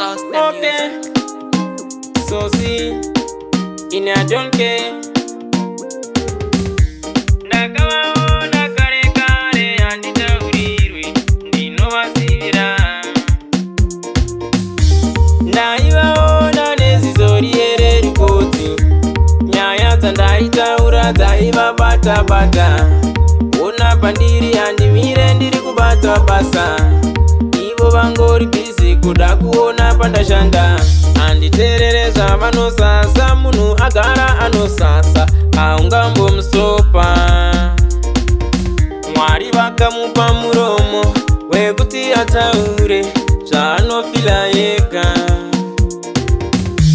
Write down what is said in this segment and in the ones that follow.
Sauce them Okay, so see, in a don't care. Ndakawaona kare kare handitaurirwi ndinovasivira. Ndaivaona neziso riere rikoti, nyaya dzandaitaura dzaivabata-bata. Ona pandiri handimire ndiri kubata basa, ivo vangori busy kuda kuona pandashanda. Handiterereza vanosasa, munhu agara anosasa haungambomustopa. Mwari vakamupa muromo wekuti ataure zvaanofila yega.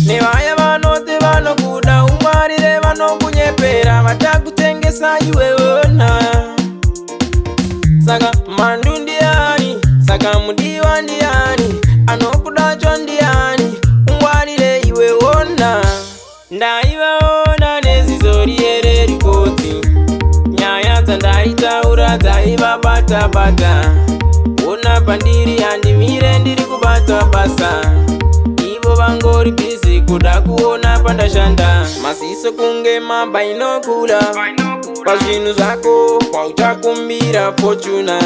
Nevaya vanoti vanokuda umwarire vanokunyepera vatakutengesa iweona. Saka mandu ndiani, saka mudiwa ndiani, anokudacho ndiani, ungwarire iweona. Ndaivaona neziso riere rikoti, nyaya dzandaitaura dzaivabata-bata. Ona pandiri handimire ndiri kubata basa, ivo vangori busy kuda kuona pandashanda. Masiso kunge mabainokula pazvinhu zvako kwauchakumbira fortuna.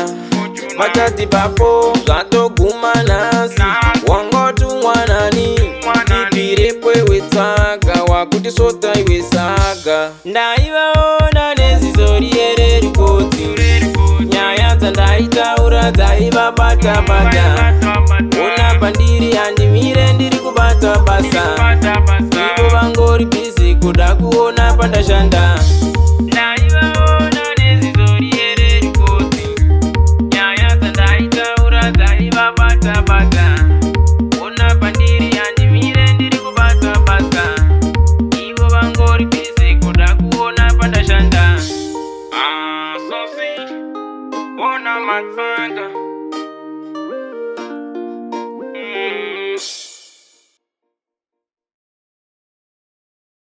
Vatati papo zvatoguma nhasi, wangotumwa nani tipirepwe wetsaka wakuti sota iwe saga. Ndaivaona neziso riere rikoti, nyaya dzandaitaura dzaivabata-bata. Ona pandiri handimire ndiri kubata basa, ivo vangori busy kuda kuona pandashanda. Ndaivaona neziso riere rikoti, nyaya dzandaitaura dzaivabata-bata. Ona pandiri handimire ndiri kubata basa, ivo vangori busy kuda kuona pandashanda. Sosi, ona matsanga